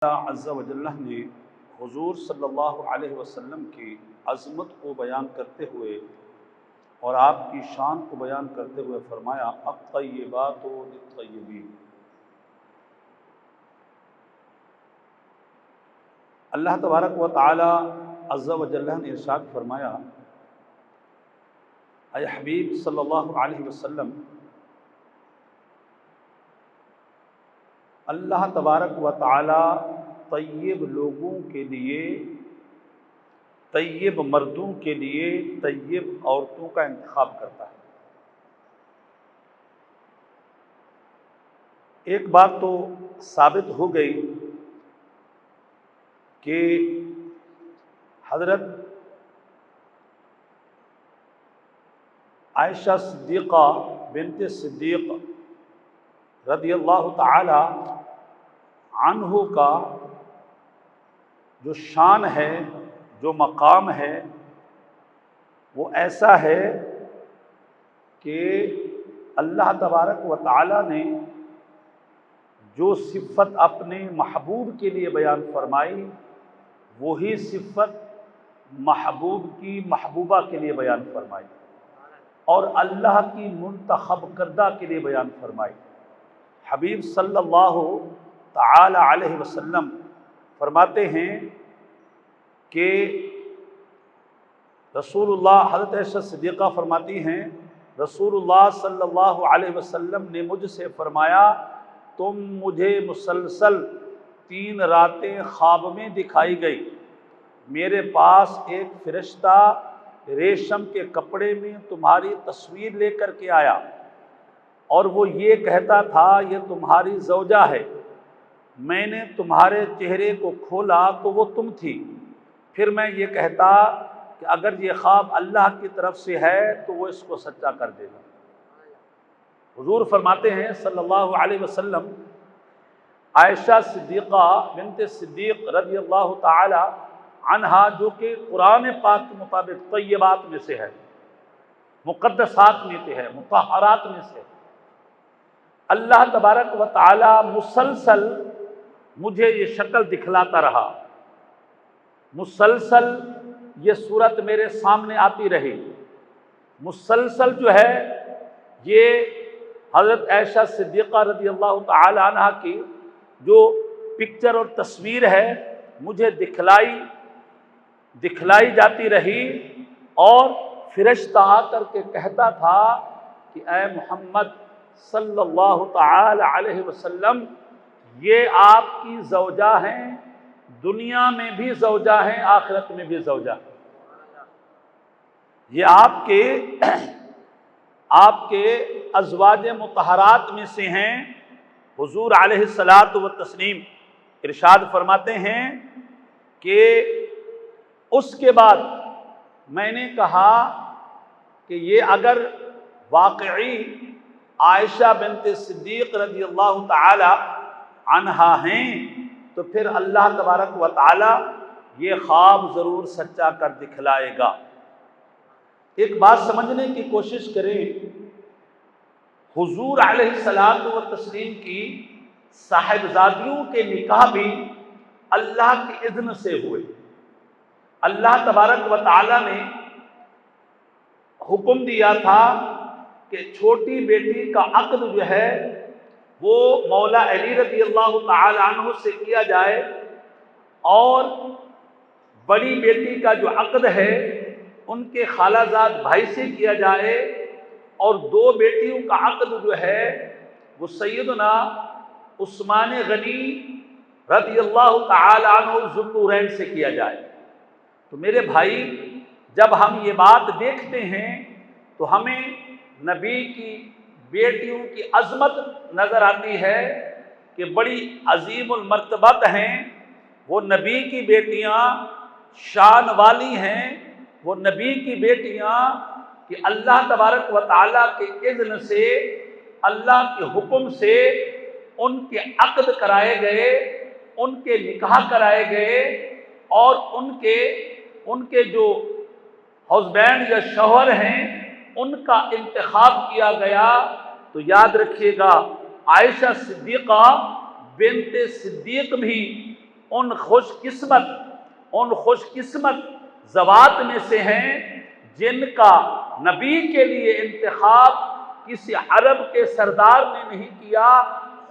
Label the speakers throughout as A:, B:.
A: اللہ عز و جل نے حضور صلی اللہ علیہ وسلم کی عظمت کو بیان کرتے ہوئے اور آپ کی شان کو بیان کرتے ہوئے فرمایا الطیبات للطیبین۔ اللہ تبارک و تعالی عز و جل نے ارشاد فرمایا، اے حبیب صلی اللہ علیہ وسلم، اللہ تبارک و تعالی طیب لوگوں کے لیے، طیب مردوں کے لیے طیب عورتوں کا انتخاب کرتا ہے۔ ایک بات تو ثابت ہو گئی کہ حضرت عائشہ صدیقہ بنت صدیق رضی اللہ تعالی عنہ کا جو شان ہے، جو مقام ہے، وہ ایسا ہے کہ اللہ تبارک و تعالی نے جو صفت اپنے محبوب کے لیے بیان فرمائی، وہی صفت محبوب کی محبوبہ کے لیے بیان فرمائی اور اللہ کی منتخب کردہ کے لیے بیان فرمائی۔ حبیب صلی اللہ تعالی علیہ وسلم فرماتے ہیں کہ رسول اللہ، حضرت عائشہ صدیقہ فرماتی ہیں، رسول اللہ صلی اللہ علیہ وسلم نے مجھ سے فرمایا، تم مجھے مسلسل 3 راتیں خواب میں دکھائی گئی۔ میرے پاس ایک فرشتہ ریشم کے کپڑے میں تمہاری تصویر لے کر کے آیا اور وہ یہ کہتا تھا، یہ تمہاری زوجہ ہے۔ میں نے تمہارے چہرے کو کھولا تو وہ تم تھی۔ پھر میں یہ کہتا کہ اگر یہ خواب اللہ کی طرف سے ہے تو وہ اس کو سچا کر دے گا۔ حضور فرماتے ہیں صلی اللہ علیہ وسلم، عائشہ صدیقہ بنت صدیق رضی اللہ تعالی عنہا، جو کہ قرآن پاک کے مطابق طیبات میں سے ہے، مقدسات میں سے ہے، مطہرات میں سے ہے، اللہ تبارک و تعالی مسلسل مجھے یہ شکل دکھلاتا رہا، مسلسل یہ صورت میرے سامنے آتی رہی۔ مسلسل جو ہے یہ حضرت عائشہ صدیقہ رضی اللہ تعالی عنہ کی جو پکچر اور تصویر ہے مجھے دکھلائی جاتی رہی، اور فرشتہ آ کر کے کہتا تھا کہ اے محمد صلی اللہ تعالی علیہ وسلم، یہ آپ کی زوجہ ہیں، دنیا میں بھی زوجہ ہیں، آخرت میں بھی زوجہ ہیں۔ یہ آپ کے ازواج مطہرات میں سے ہیں۔ حضور علیہ الصلاۃ والتسلیم ارشاد فرماتے ہیں کہ اس کے بعد میں نے کہا کہ یہ اگر واقعی عائشہ بنت صدیق رضی اللہ تعالی عنہا ہیں تو پھر اللہ تبارک و تعالی یہ خواب ضرور سچا کر دکھلائے گا۔ ایک بات سمجھنے کی کوشش کریں، حضور علیہ الصلاۃ والتسلیم کی صاحبزادیوں کے نکاح بھی اللہ کی اذن سے ہوئے۔ اللہ تبارک و تعالی نے حکم دیا تھا کہ چھوٹی بیٹی کا عقد جو ہے وہ مولا علی رضی اللہ تعالی عنہ سے کیا جائے، اور بڑی بیٹی کا جو عقد ہے ان کے خالہ زاد بھائی سے کیا جائے، اور 2 بیٹیوں کا عقد جو ہے وہ سیدنا عثمان غنی رضی اللہ تعالی عنہ ذو النورین سے کیا جائے۔ تو میرے بھائی، جب ہم یہ بات دیکھتے ہیں تو ہمیں نبی کی بیٹیوں کی عظمت نظر آتی ہے کہ بڑی عظیم المرتبت ہیں، وہ نبی کی بیٹیاں شان والی ہیں، وہ نبی کی بیٹیاں کہ اللہ تبارک و تعالیٰ کے اذن سے، اللہ کے حکم سے ان کے عقد کرائے گئے، ان کے نکاح کرائے گئے، اور ان کے جو ہسبینڈ یا شوہر ہیں ان کا انتخاب کیا گیا۔ تو یاد رکھیے گا، عائشہ صدیقہ بنت صدیق بھی ان خوش قسمت ذوات میں سے ہیں جن کا نبی کے لیے انتخاب کسی عرب کے سردار نے نہیں کیا،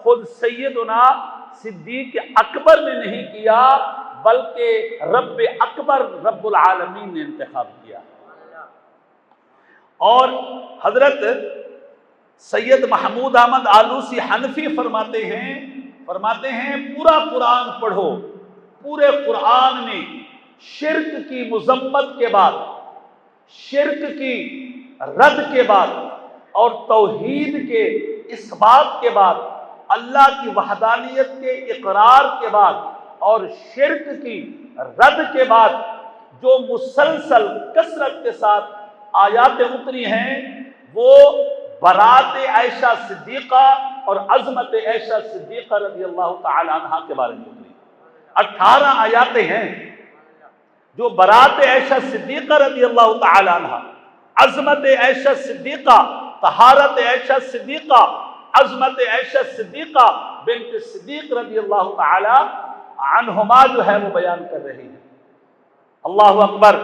A: خود سیدنا صدیق اکبر نے نہیں کیا، بلکہ رب اکبر رب العالمین نے انتخاب کیا۔ اور حضرت سید محمود احمد آلوسی حنفی فرماتے ہیں پورا قرآن پڑھو، پورے قرآن میں شرک کی مذمت کے بعد، شرک کی رد کے بعد اور توحید کے اثبات کے بعد، اللہ کی وحدانیت کے اقرار کے بعد اور شرک کی رد کے بعد جو مسلسل کثرت کے ساتھ آیات اتری ہیں وہ برات عائشہ صدیقہ اور عظمت عائشہ صدیقہ رضی اللہ تعالی عنہا کے بارے میں اتری۔ 18 آیاتیں ہیں جو برات عائشہ صدیقہ رضی اللہ تعالی عنہا، عظمت عائشہ صدیقہ، طہارت عائشہ صدیقہ، عظمت عائشہ صدیقہ بنت صدیق رضی اللہ تعالی عنہما جو ہے وہ بیان کر رہی ہے۔ اللہ اکبر۔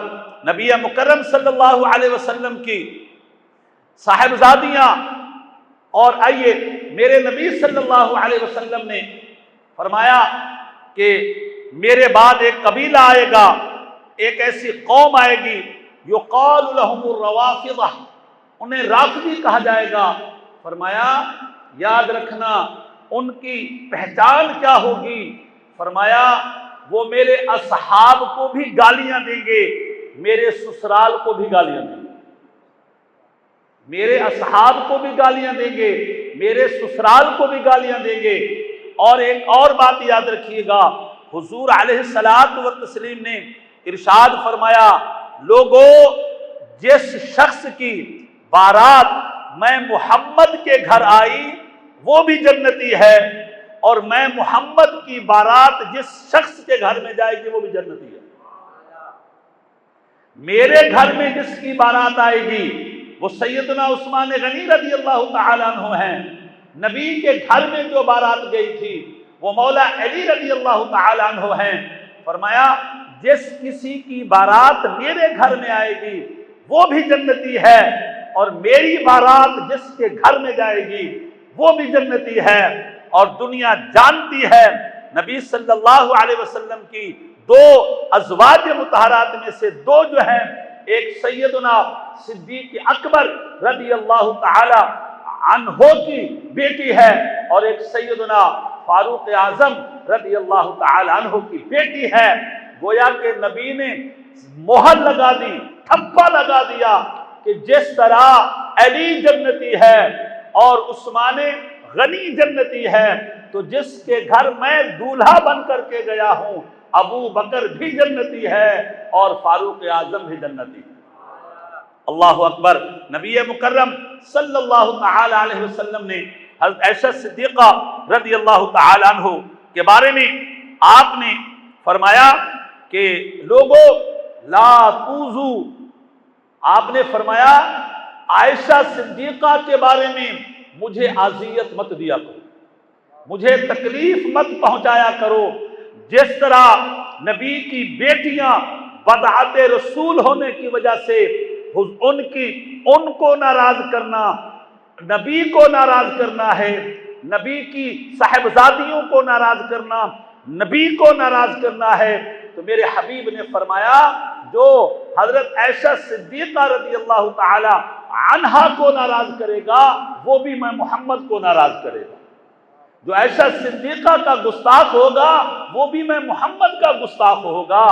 A: نبی مکرم صلی اللہ علیہ وسلم کی صاحبزادیاں، اور آئیے میرے نبی صلی اللہ علیہ وسلم نے فرمایا کہ میرے بعد ایک قبیلہ آئے گا، ایک ایسی قوم آئے گی یقال لهم الروافضہ، انہیں رافضی کہا جائے گا۔ فرمایا یاد رکھنا ان کی پہچان کیا ہوگی؟ فرمایا وہ میرے اصحاب کو بھی گالیاں دیں گے، میرے سسرال کو بھی گالیاں دیں گے، میرے اصحاب کو بھی گالیاں دیں گے، میرے سسرال کو بھی گالیاں دیں گے۔ اور ایک اور بات یاد رکھیے گا، حضور علیہ الصلوۃ والتسلیم نے ارشاد فرمایا، لوگوں جس شخص کی بارات میں محمد کے گھر آئی وہ بھی جنتی ہے، اور میں محمد کی بارات جس شخص کے گھر میں جائے گی وہ بھی جنتی ہے۔ میرے گھر میں جس کی بارات آئے گی وہ سیدنا عثمان غنی رضی اللہ تعالی عنہ ہیں، نبی کے گھر میں جو بارات گئی تھی وہ مولا علی رضی اللہ تعالی عنہ ہیں۔ فرمایا جس کسی کی بارات میرے گھر میں آئے گی وہ بھی جنتی ہے، اور میری بارات جس کے گھر میں جائے گی وہ بھی جنتی ہے۔ اور دنیا جانتی ہے نبی صلی اللہ علیہ وسلم کی 2 ازواج مطہرات میں سے 2 جو ہیں، ایک سیدنا صدیق اکبر رضی اللہ تعالی عنہ کی بیٹی ہے، اور ایک سیدنا فاروق اعظم رضی اللہ تعالی عنہ کی بیٹی ہے۔ گویا کہ نبی نے مہر لگا دی، ٹھپا لگا دیا کہ جس طرح علی جنتی ہے اور عثمان غنی جنتی ہے، تو جس کے گھر میں دولہا بن کر کے گیا ہوں ابو بکر بھی جنتی ہے اور فاروق اعظم بھی جنتی ہے۔ اللہ اکبر۔ نبی مکرم صلی اللہ تعالی علیہ وسلم نے حضرت عائشہ صدیقہ رضی اللہ تعالی عنہ کے بارے میں آپ نے فرمایا کہ لوگوں لا توزو، آپ نے فرمایا عائشہ صدیقہ کے بارے میں مجھے اذیت مت دیا کرو، مجھے تکلیف مت پہنچایا کرو۔ جس طرح نبی کی بیٹیاں بدعت رسول ہونے کی وجہ سے ان کو ناراض کرنا، نبی کو ناراض کرنا ہے، نبی کی صاحبزادیوں کو ناراض کرنا، نبی کو ناراض کرنا ہے، تو میرے حبیب نے فرمایا جو حضرت عائشہ صدیقہ رضی اللہ تعالی عنہا کو ناراض کرے گا وہ بھی میں محمد کو ناراض کرے گا، جو عائشہ صدیقہ کا گستاخ ہوگا وہ بھی میں محمد کا گستاخ ہوگا۔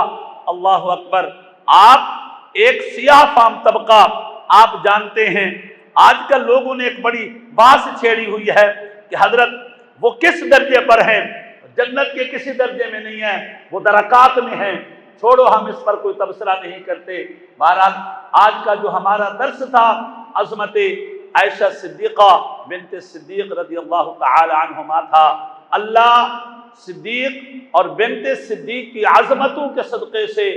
A: اللہ اکبر۔ آپ ایک سیاہ فام طبقہ، آپ جانتے ہیں آج کل لوگوں نے ایک بڑی بحث چھیڑی ہوئی ہے کہ حضرت وہ کس درجے پر ہیں، جنت کے کسی درجے میں نہیں ہیں، وہ درکات میں ہیں۔ چھوڑو، ہم اس پر کوئی تبصرہ نہیں کرتے۔ بہرحال آج کا جو ہمارا درس تھا عظمت عائشہ صدیقہ بنت صدیق رضی اللہ تعالی عنہما تھا۔ اللہ صدیق اور بنت صدیق کی عظمتوں کے صدقے سے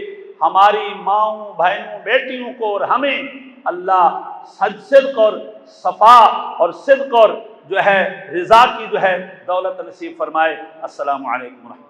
A: ہماری ماؤں، بہنوں، بیٹیوں کو اور ہمیں اللہ صدق اور صفا اور صدق اور جو ہے رضا کی جو ہے دولت نصیب فرمائے۔ السلام علیکم ورحمۃ اللہ۔